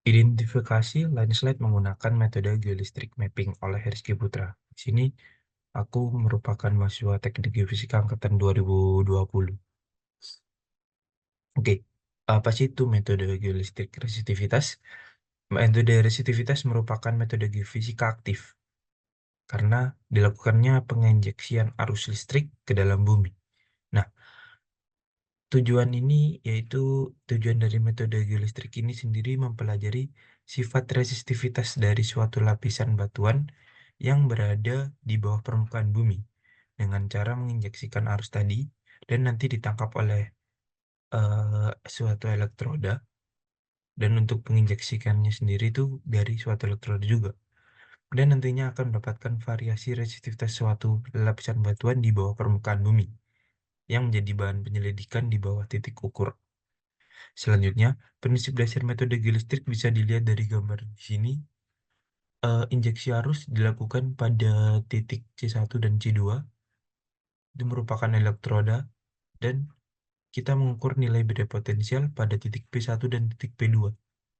Identifikasi landslide menggunakan metode geolistrik mapping oleh Rizky Putra. Di sini aku merupakan mahasiswa Teknik Geofisika angkatan 2020. Oke, apa sih itu metode geolistrik resistivitas? Metode resistivitas merupakan metode geofisika aktif karena dilakukannya penginjeksian arus listrik ke dalam bumi. Nah, tujuan ini yaitu tujuan dari metode geolistrik ini sendiri mempelajari sifat resistivitas dari suatu lapisan batuan yang berada di bawah permukaan bumi dengan cara menginjeksikan arus tadi dan nanti ditangkap oleh suatu elektroda, dan untuk menginjeksikannya sendiri itu dari suatu elektroda juga, dan nantinya akan mendapatkan variasi resistivitas suatu lapisan batuan di bawah permukaan bumi yang menjadi bahan penyelidikan di bawah titik ukur. Selanjutnya, prinsip dasar metode geolistrik bisa dilihat dari gambar di sini. Injeksi arus dilakukan pada titik C1 dan C2. Itu merupakan elektroda, dan kita mengukur nilai beda potensial pada titik P1 dan titik P2.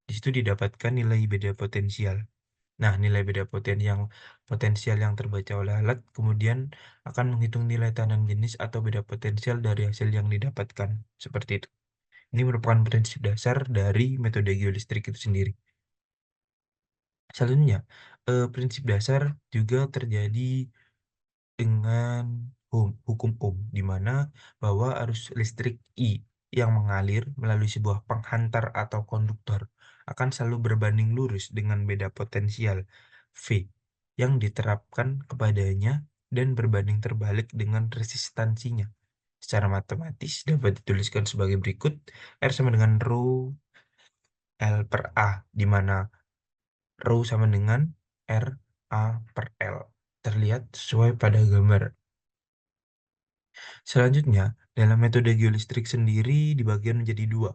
Di situ didapatkan nilai beda potensial. Nah, nilai beda potensial yang terbaca oleh alat kemudian akan menghitung nilai tandang jenis atau beda potensial dari hasil yang didapatkan. Seperti itu. Ini merupakan prinsip dasar dari metode geolistrik itu sendiri. Selanjutnya, prinsip dasar juga terjadi dengan hukum Ohm, di mana bahwa arus listrik I yang mengalir melalui sebuah penghantar atau konduktor akan selalu berbanding lurus dengan beda potensial V yang diterapkan kepadanya dan berbanding terbalik dengan resistansinya. Secara matematis dapat dituliskan sebagai berikut: R sama dengan rho L per A, di mana rho sama dengan R A per L. Terlihat sesuai pada gambar. Selanjutnya, dalam metode geolistrik sendiri dibagikan menjadi dua,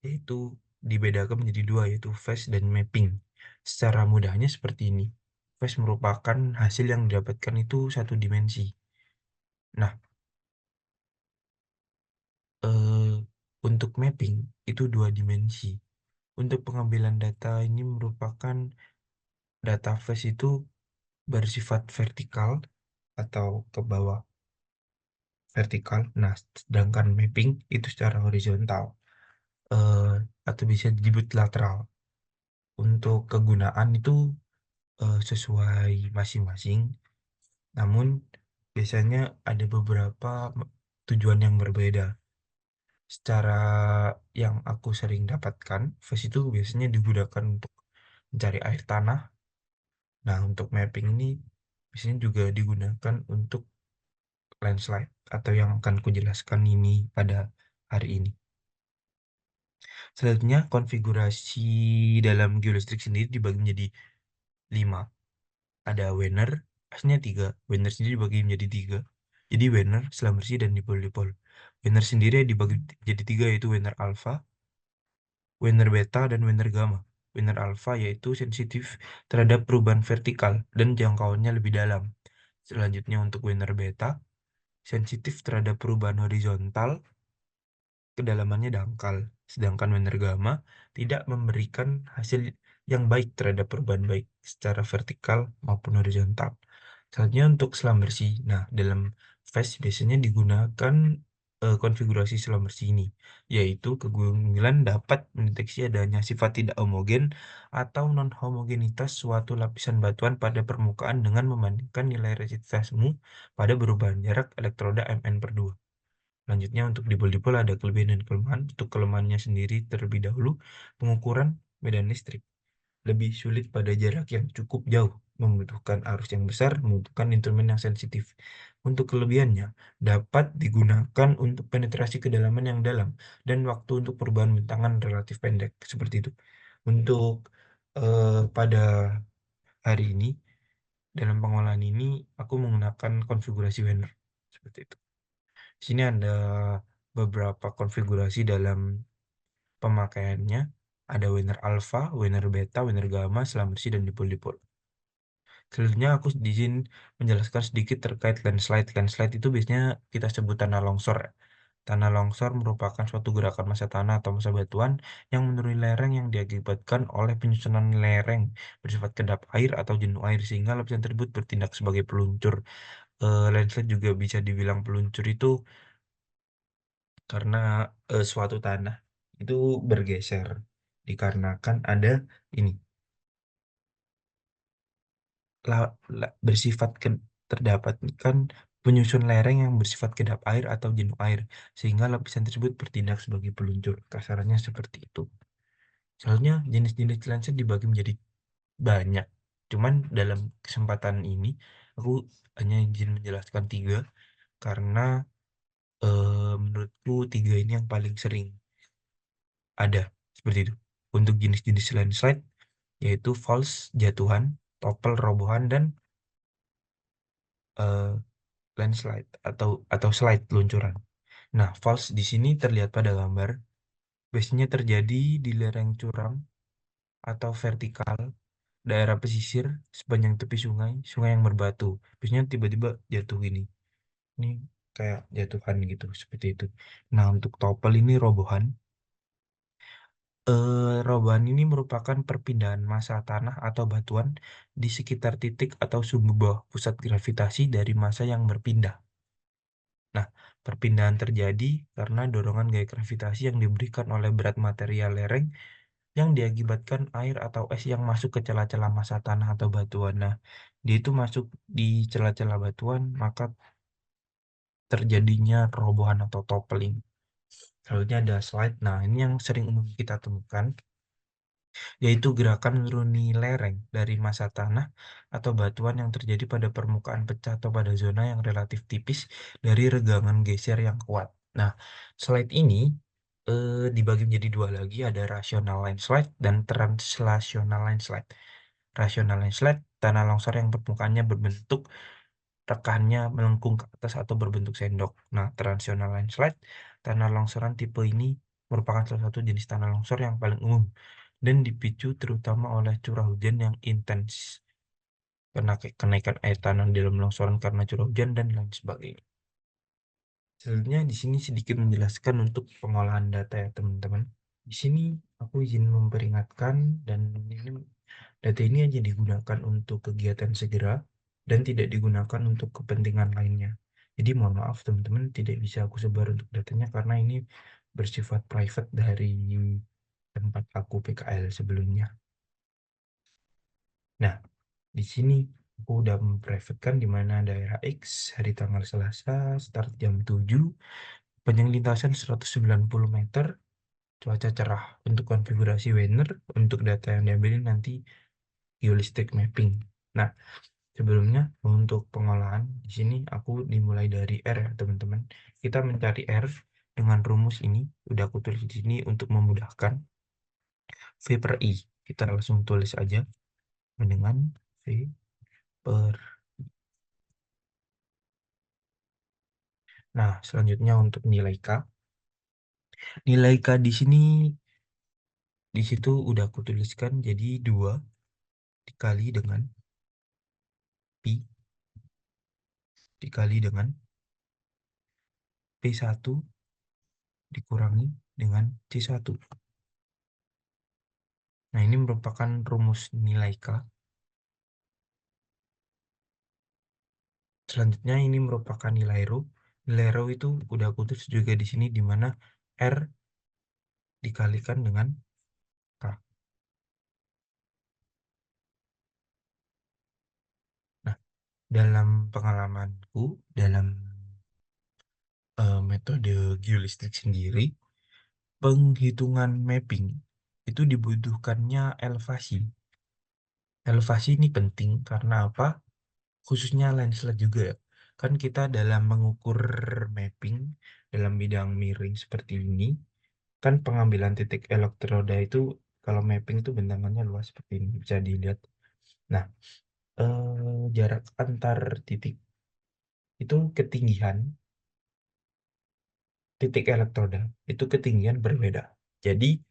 yaitu dibedakan menjadi dua, yaitu phase dan mapping. Secara mudahnya seperti ini. Phase merupakan hasil yang didapatkan itu satu dimensi. Nah, eh, untuk mapping itu dua dimensi. Untuk pengambilan data ini merupakan data phase itu bersifat vertikal atau ke bawah vertikal. Nah, sedangkan mapping itu secara horizontal, eh, atau bisa disebut lateral. Untuk kegunaan itu sesuai masing-masing, namun biasanya ada beberapa tujuan yang berbeda. Secara yang aku sering dapatkan, VAS itu biasanya digunakan untuk mencari air tanah. Nah, untuk mapping ini biasanya juga digunakan untuk landslide atau yang akan kujelaskan ini pada hari ini. Selanjutnya, konfigurasi dalam geolistrik sendiri dibagi menjadi 5. Ada Wenner, aslinya 3. Wenner sendiri dibagi menjadi 3. Jadi Wenner, Schlumberger, dan dipol-dipol. Wenner sendiri dibagi jadi 3, yaitu Wenner alpha, Wenner beta, dan Wenner gamma. Wenner alpha yaitu sensitif terhadap perubahan vertikal dan jangkauannya lebih dalam. Selanjutnya untuk Wenner beta, sensitif terhadap perubahan horizontal, kedalamannya dangkal. Sedangkan Wenner gamma tidak memberikan hasil yang baik terhadap perubahan baik secara vertikal maupun horizontal. Selanjutnya untuk selam bersih. Nah, dalam Flash biasanya digunakan konfigurasi selam bersih ini, yaitu kegunggulan dapat mendeteksi adanya sifat tidak homogen atau non-homogenitas suatu lapisan batuan pada permukaan dengan membandingkan nilai resistivitasmu pada perubahan jarak elektroda Mn/2. Selanjutnya untuk dipol-dipol ada kelebihan dan kelemahan. Untuk kelemahannya sendiri terlebih dahulu, pengukuran medan listrik lebih sulit pada jarak yang cukup jauh, membutuhkan arus yang besar, membutuhkan instrumen yang sensitif. Untuk kelebihannya, dapat digunakan untuk penetrasi kedalaman yang dalam dan waktu untuk perubahan bentangan relatif pendek, seperti itu. Untuk pada hari ini, dalam pengolahan ini, aku menggunakan konfigurasi Wenner, seperti itu. Di sini ada beberapa konfigurasi dalam pemakaiannya. Ada Wenner alpha, Wenner beta, Wenner gamma, Schlumberger, dan dipol-dipol. Selanjutnya aku izin menjelaskan sedikit terkait landslide. Landslide itu biasanya kita sebut tanah longsor, ya. Tanah longsor merupakan suatu gerakan massa tanah atau massa batuan yang menuruni lereng yang diakibatkan oleh penyusunan lereng bersifat kedap air atau jenuh air sehingga lapisan tersebut bertindak sebagai peluncur. Landslide juga bisa dibilang peluncur itu karena suatu tanah itu bergeser dikarenakan ada ini bersifat terdapat kan penyusun lereng yang bersifat kedap air atau jenuh air sehingga lapisan tersebut bertindak sebagai peluncur. Kasarannya seperti itu. Soalnya jenis-jenis lensa dibagi menjadi banyak. Cuman dalam kesempatan ini aku hanya izin menjelaskan tiga karena menurutku tiga ini yang paling sering ada seperti itu. Untuk jenis-jenis landslide yaitu falls jatuhan, topel robohan dan eh, landslide atau slide luncuran. Nah, falls di sini terlihat pada gambar. Biasanya terjadi di lereng curam atau vertikal daerah pesisir sepanjang tepi sungai, sungai yang berbatu. Biasanya tiba-tiba jatuh ini. Ini kayak jatuhan gitu, seperti itu. Nah, untuk topel ini robohan. Robohan ini merupakan perpindahan massa tanah atau batuan di sekitar titik atau sumber bawah pusat gravitasi dari massa yang berpindah. Nah, perpindahan terjadi karena dorongan gaya gravitasi yang diberikan oleh berat material lereng yang diakibatkan air atau es yang masuk ke celah-celah massa tanah atau batuan. Nah, dia itu masuk di celah-celah batuan, maka terjadinya robohan atau toppling. Selanjutnya ada slide. Nah, ini yang sering umum kita temukan, yaitu gerakan menuruni lereng dari massa tanah atau batuan yang terjadi pada permukaan pecah atau pada zona yang relatif tipis dari regangan geser yang kuat. Nah, slide ini dibagi menjadi dua lagi, ada rational landslide dan translational landslide. Rational landslide, tanah longsor yang permukaannya berbentuk rekannya melengkung ke atas atau berbentuk sendok. Nah, transitional landslide, tanah longsoran tipe ini merupakan salah satu jenis tanah longsor yang paling umum dan dipicu terutama oleh curah hujan yang intens, karena kenaikan air tanah di dalam longsoran karena curah hujan dan lain sebagainya. Selanjutnya di sini sedikit menjelaskan untuk pengolahan data ya teman-teman. Di sini aku izin memperingatkan dan ini data ini hanya digunakan untuk kegiatan segera dan tidak digunakan untuk kepentingan lainnya. Jadi mohon maaf teman-teman tidak bisa aku sebar untuk datanya karena ini bersifat private dari tempat aku PKL sebelumnya. Nah, di sini aku udah memprivatekan di mana daerah X hari tanggal Selasa start jam 7, panjang lintasan 190 meter, cuaca cerah. Untuk konfigurasi Weather, untuk data yang diambilin nanti geolistrik mapping. Nah, sebelumnya untuk pengolahan di sini aku dimulai dari R ya teman-teman. Kita mencari R dengan rumus ini, udah aku tulis di sini untuk memudahkan. V per I, kita langsung tulis aja dengan V per. Nah, selanjutnya untuk nilai K. Nilai K di sini di situ udah aku tuliskan jadi 2 dikali dengan Pi dikali dengan P1 dikurangi dengan C1. Nah, ini merupakan rumus nilai K. Selanjutnya ini merupakan nilai rho. Nilai rho itu udah aku tulis juga di sini di mana R dikalikan dengan K. Nah, dalam pengalamanku dalam metode geolistrik sendiri, penghitungan mapping itu dibutuhkannya elevasi. Elevasi ini penting karena apa? Khususnya landslide juga ya. Kan kita dalam mengukur mapping dalam bidang miring seperti ini, kan pengambilan titik elektroda itu kalau mapping itu bentangannya luas seperti ini bisa dilihat. Nah, jarak antar titik itu ketinggian titik elektroda itu ketinggian berbeda. Jadi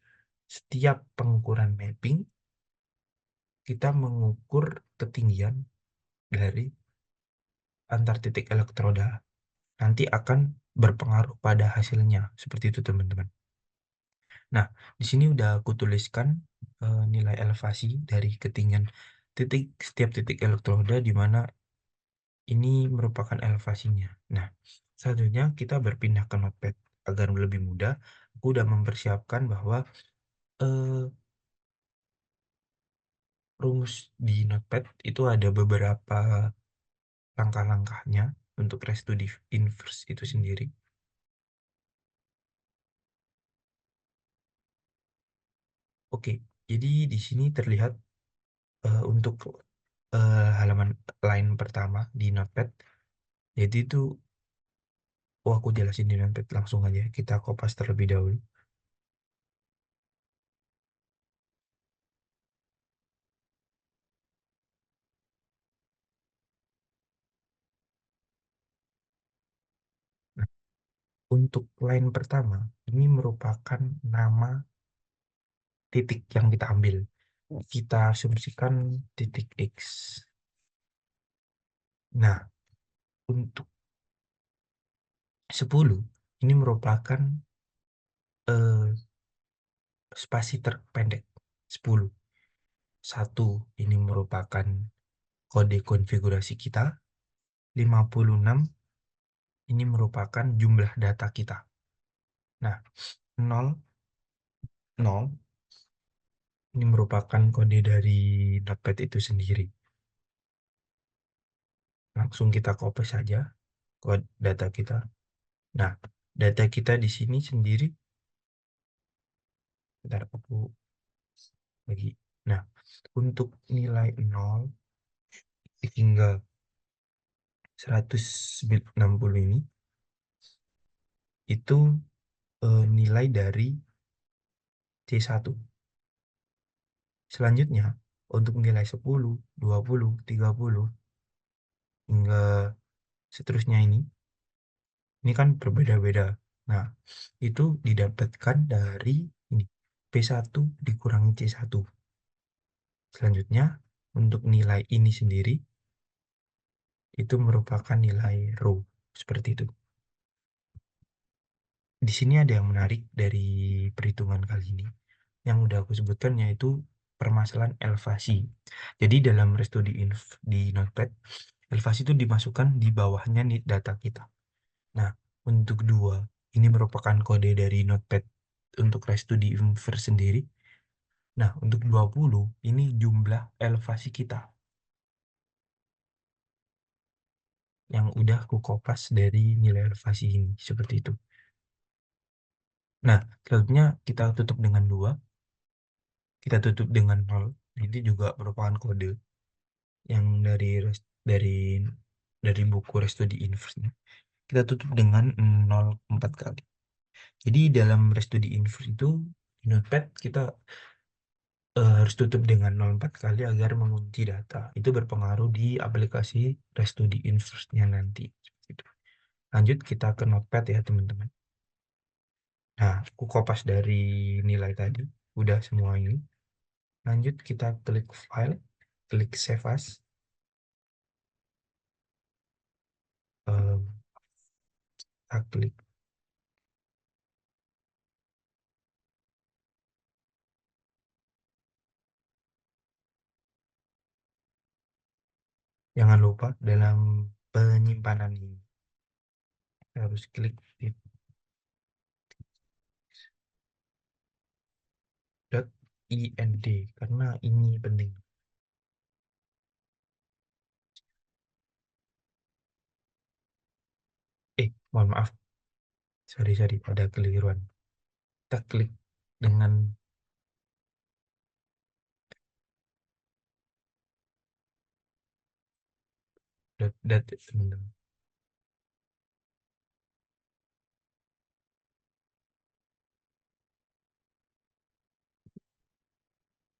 setiap pengukuran mapping kita mengukur ketinggian dari antar titik elektroda. Nanti akan berpengaruh pada hasilnya. Seperti itu, teman-teman. Nah, di sini udah aku tuliskan nilai elevasi dari ketinggian setiap titik elektroda di mana ini merupakan elevasinya. Nah, selanjutnya kita berpindah ke Notepad. Agar lebih mudah, aku udah mempersiapkan bahwa eh, rumus di Notepad itu ada beberapa langkah-langkahnya untuk restudiv inverse itu sendiri. Oke, jadi di sini terlihat untuk halaman line pertama di Notepad, yaitu itu, aku jelasin di Notepad langsung aja, kita kopas terlebih dahulu. Nah, untuk line pertama, ini merupakan nama titik yang kita ambil. Kita asumsikan titik X. Nah, untuk 10, ini merupakan eh, spasi terpendek 10. 1 ini merupakan kode konfigurasi kita. 56 ini merupakan jumlah data kita. Nah, 0, 0 ini merupakan kode dari Notepad itu sendiri. Langsung kita copy saja kode data kita. Nah, data kita di sini sendiri, bentar aku bagi. Nah, untuk nilai 0 hingga 160 ini, itu nilai dari C1. Selanjutnya, untuk nilai 10, 20, 30, hingga seterusnya ini kan berbeda-beda. Nah, itu didapatkan dari ini, P1 dikurangi C1. Selanjutnya, untuk nilai ini sendiri, itu merupakan nilai rho. Seperti itu. Di sini ada yang menarik dari perhitungan kali ini. Yang udah aku sebutkan yaitu permasalahan elevasi. Jadi dalam resto di Notepad, elevasi itu dimasukkan di bawahnya nih data kita. Nah, untuk 2, ini merupakan kode dari Notepad untuk resto di inverse sendiri. Nah, untuk 20, ini jumlah elevasi kita yang udah aku kopas dari nilai elevasi ini. Seperti itu. Nah, selanjutnya kita tutup dengan 2, kita tutup dengan 0. Ini juga merupakan kode yang dari dari buku resto di inverse. Kita tutup dengan 0,4 kali. Jadi dalam resto di inverse itu, di Notepad kita harus tutup dengan 0,4 kali agar mengunci data. Itu berpengaruh di aplikasi resto di inverse-nya nanti. Gitu. Lanjut kita ke Notepad ya teman-teman. Nah, aku kopas dari nilai tadi. Udah semua ini. Lanjut kita klik file, klik save as. Em, kita klik. Jangan lupa dalam penyimpanan ini harus klik .ind karena ini penting. Mohon maaf. Sorry, ada keliruan. Kita klik dengan dot teman-teman.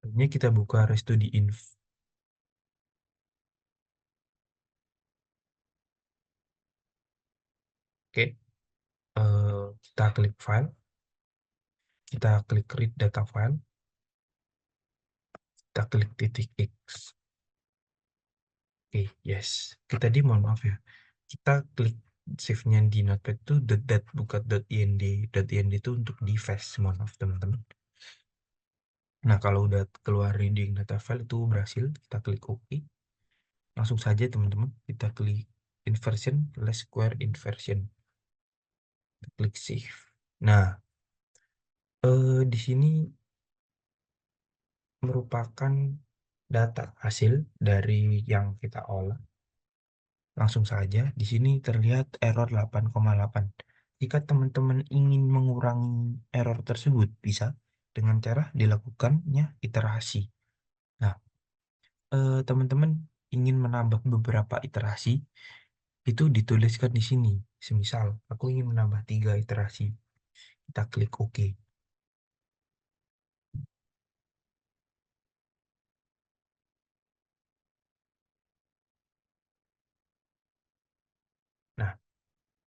Ini kita buka resto di inf. Oke, kita klik file, kita klik read data file, kita klik titik X. Oke, yes. Kita di mohon maaf ya. Kita klik save-nya di Notepad itu .dat bukan .ind. .ind itu untuk di flash, mohon maaf teman-teman. Nah, kalau udah keluar reading data file itu berhasil, kita klik OK. Langsung saja teman-teman, kita klik inversion, less square inversion. Kita klik save. Nah, di sini merupakan data hasil dari yang kita olah. Langsung saja, di sini terlihat error 8,8. Jika teman-teman ingin mengurangi error tersebut, bisa dengan cara dilakukannya iterasi. Nah, teman-teman ingin menambah beberapa iterasi, itu dituliskan di sini. Semisal, aku ingin menambah 3 iterasi. Kita klik OK. Nah,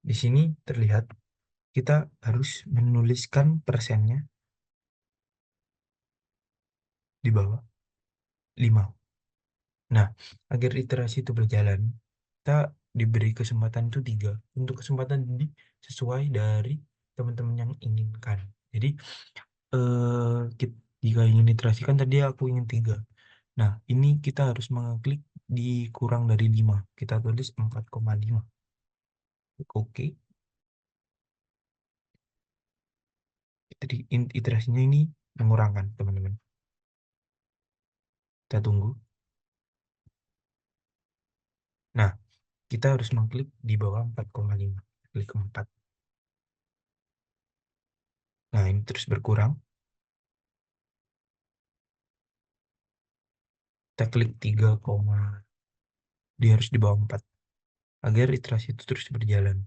di sini terlihat kita harus menuliskan persennya di bawah 5. Nah, agar iterasi itu berjalan, kita diberi kesempatan itu 3. Untuk kesempatan ini sesuai dari teman-teman yang inginkan. Jadi, jika ingin iterasikan tadi aku ingin 3. Nah, ini kita harus mengklik di kurang dari 5. Kita tulis 4,5. Oke. Jadi iterasinya ini mengurangkan, teman-teman. Kita tunggu. Nah, kita harus mengklik di bawah 4,5. Klik 4. Nah, ini terus berkurang. Kita klik 3, dia harus di bawah 4. Agar iterasi itu terus berjalan.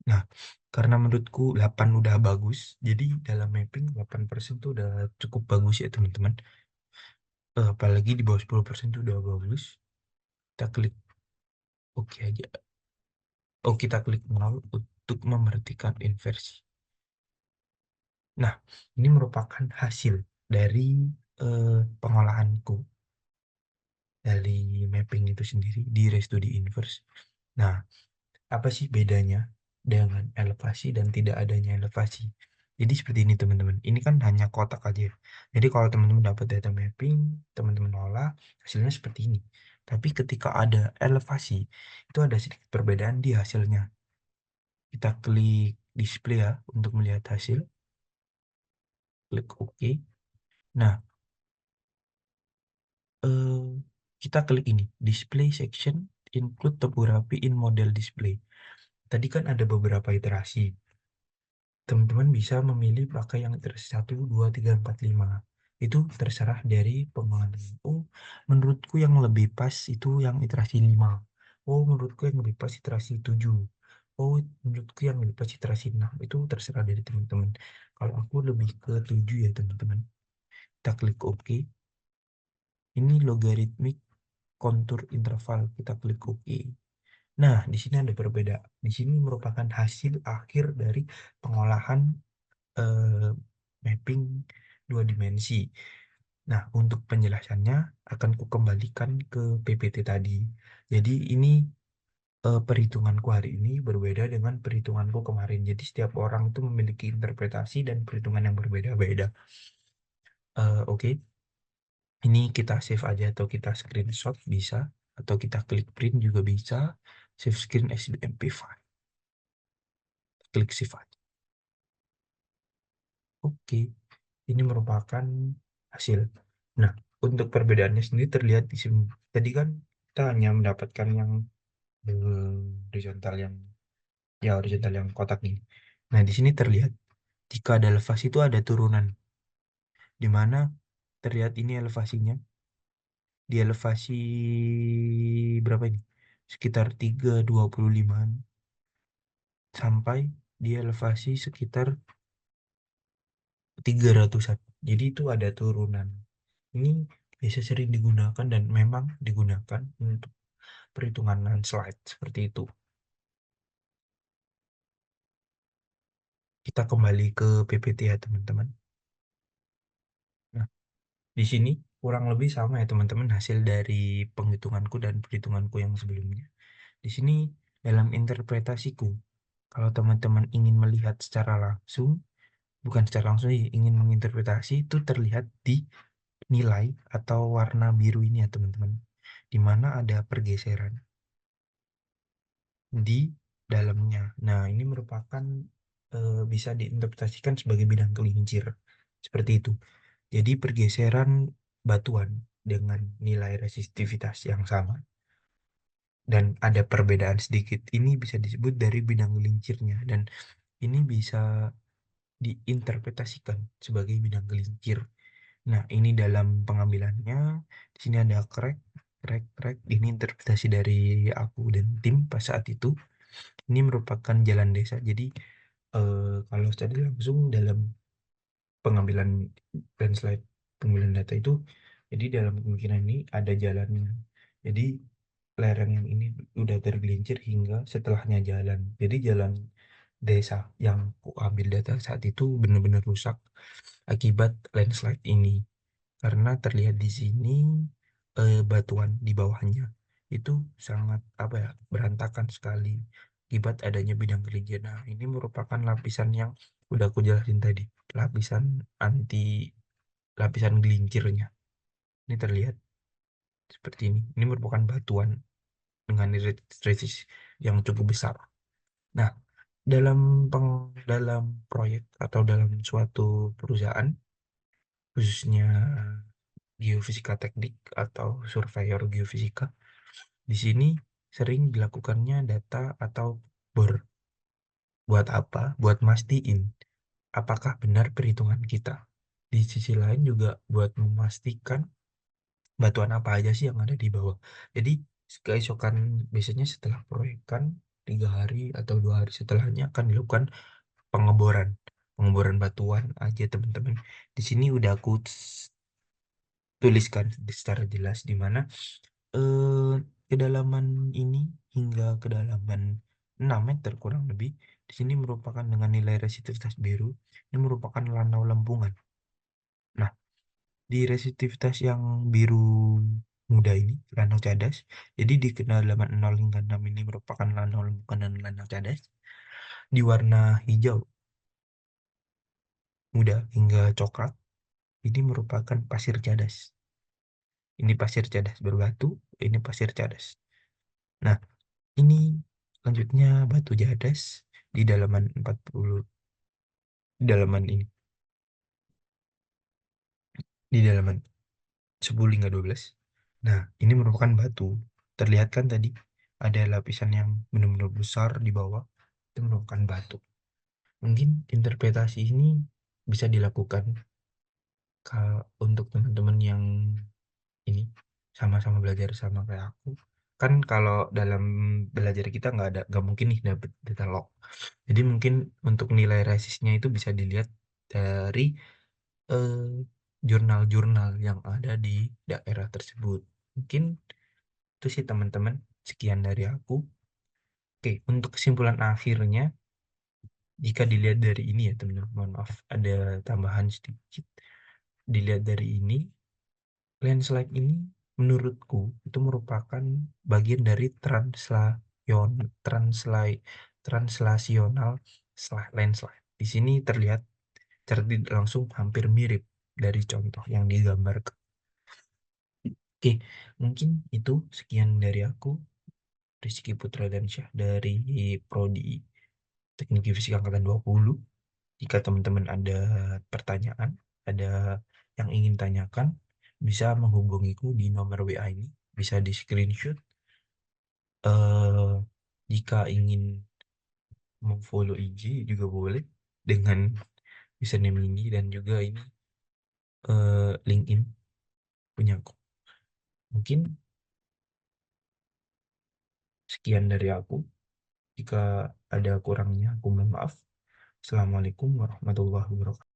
Nah, karena menurutku 8 udah bagus, jadi dalam mapping 8% itu udah cukup bagus ya teman-teman. Apalagi di bawah 10% itu udah bagus. Kita klik OK aja. Oh, kita klik 0 untuk memperhatikan inversi. Nah, ini merupakan hasil dari pengolahanku dari mapping itu sendiri di Restudy Inverse. Nah, apa sih bedanya dengan elevasi dan tidak adanya elevasi? Jadi seperti ini teman-teman. Ini kan hanya kotak aja. Jadi kalau teman-teman dapat data mapping, teman-teman olah, hasilnya seperti ini. Tapi ketika ada elevasi, itu ada sedikit perbedaan di hasilnya. Kita klik display ya untuk melihat hasil. Klik OK. Nah, eh, kita klik ini, display section include topography in model display. Tadi kan ada beberapa iterasi. Teman-teman bisa memilih pakai yang iterasi 1, 2, 3, 4, 5. Itu terserah dari pengalaman. Oh, menurutku yang lebih pas itu yang iterasi 5. Oh, menurutku yang lebih pas iterasi 7. Oh, menurutku yang lebih pas iterasi 6. Itu terserah dari teman-teman. Kalau aku lebih ke 7 ya teman-teman. Kita klik OK. Ini logarithmic kontur interval. Kita klik OK. Nah, di sini ada perbedaan. Di sini merupakan hasil akhir dari pengolahan mapping 2 dimensi. Nah, untuk penjelasannya akan kukembalikan ke PPT tadi. Jadi ini perhitunganku hari ini berbeda dengan perhitunganku kemarin. Jadi setiap orang itu memiliki interpretasi dan perhitungan yang berbeda-beda. Oke. Ini kita save aja atau kita screenshot bisa, atau kita klik print juga bisa. Save screen as MP5. Klik save aja. Oke. Ini merupakan hasil. Nah, untuk perbedaannya sendiri terlihat di sini. Tadi kan kita hanya mendapatkan yang horizontal yang kotak ini. Nah, di sini terlihat jika ada elevasi itu ada turunan, di mana terlihat ini elevasinya. Di elevasi berapa ini? Sekitar 325 sampai di elevasi sekitar 300-an. Jadi itu ada turunan. Ini biasa sering digunakan dan memang digunakan untuk perhitungan landslide seperti itu. Kita kembali ke PPT ya teman-teman. Nah, di sini kurang lebih sama ya teman-teman hasil dari penghitunganku dan perhitunganku yang sebelumnya. Di sini Dalam interpretasiku, kalau teman-teman ingin melihat secara langsung, bukan secara langsung sih, ingin menginterpretasi itu terlihat di nilai atau warna biru ini ya teman-teman, di mana ada pergeseran di dalamnya. Nah, ini merupakan bisa diinterpretasikan sebagai bidang gelincir. Seperti itu. Jadi pergeseran batuan dengan nilai resistivitas yang sama dan ada perbedaan sedikit. Ini bisa disebut dari bidang gelincirnya dan ini bisa diinterpretasikan sebagai bidang gelincir. Nah, ini dalam pengambilannya. Di sini ada crack, crack, crack. Ini interpretasi dari aku dan tim pas saat itu. Ini merupakan jalan desa. Jadi, kalau secara langsung dalam pengambilan landslide, pengambilan data itu, jadi dalam kemungkinan ini ada jalannya. Jadi, lereng yang ini udah tergelincir hingga setelahnya jalan. Jadi, jalan desa yang aku ambil data saat itu benar-benar rusak akibat landslide ini. Karena terlihat di sini batuan di bawahnya itu sangat apa ya, berantakan sekali akibat adanya bidang gelincir. Nah, ini merupakan lapisan yang udah aku jelasin tadi, lapisan anti lapisan gelincirnya. Ini terlihat seperti ini. Ini merupakan batuan dengan resist yang cukup besar. Nah, dalam proyek atau dalam suatu perusahaan, khususnya geofisika teknik atau surveyor geofisika, di sini sering dilakukannya data atau bor. Buat apa? Buat mastiin apakah benar perhitungan kita. Di sisi lain juga buat memastikan batuan apa aja sih yang ada di bawah. Jadi keesokan biasanya setelah proyekan 3 hari atau 2 hari setelahnya akan dilakukan pengeboran. Pengeboran batuan aja teman-teman. Di sini udah aku tuliskan secara jelas di mana eh, kedalaman ini hingga kedalaman 6 meter kurang lebih. Di sini merupakan dengan nilai resistivitas biru. Ini merupakan lanau lempungan. Nah, di resistivitas yang biru muda ini, lanau cadas. Jadi di kedalaman 0 hingga 6 ini merupakan lanau lempungan dan lanau cadas. Di warna hijau muda hingga coklat, ini merupakan pasir cadas. Ini pasir cadas berbatu, ini pasir cadas. Nah, ini lanjutnya batu jadas di dalaman 40, di dalaman ini, di dalaman 10 hingga 12. Nah, ini merupakan batu. Terlihat kan tadi ada lapisan yang benar-benar besar di bawah. Itu merupakan batu. Mungkin interpretasi ini bisa dilakukan untuk teman-teman yang ini sama-sama belajar sama kayak aku. Kan kalau dalam belajar kita nggak mungkin nih dapet data log. Jadi mungkin untuk nilai resistnya itu bisa dilihat dari eh, jurnal-jurnal yang ada di daerah tersebut. Mungkin itu sih teman-teman. Sekian dari aku. Oke, untuk kesimpulan akhirnya, jika dilihat dari ini ya teman-teman, mohon maaf ada tambahan sedikit. Dilihat dari ini, landslide ini menurutku itu merupakan bagian dari translasional landslide. Di sini terlihat terlihat langsung hampir mirip dari contoh yang digambarkan. Oke, mungkin itu sekian dari aku, Rizky Putra Dansyah dari Prodi Teknik Fisika Angkatan 20. Jika teman-teman ada pertanyaan, ada yang ingin tanyakan, bisa menghubungiku di nomor WA ini, bisa di screenshot. Eh, jika ingin memfollow IG juga boleh dengan username ini dan juga ini LinkedIn punya aku. Mungkin sekian dari aku. Jika ada kurangnya, aku mohon maaf. Assalamualaikum warahmatullahi wabarakatuh.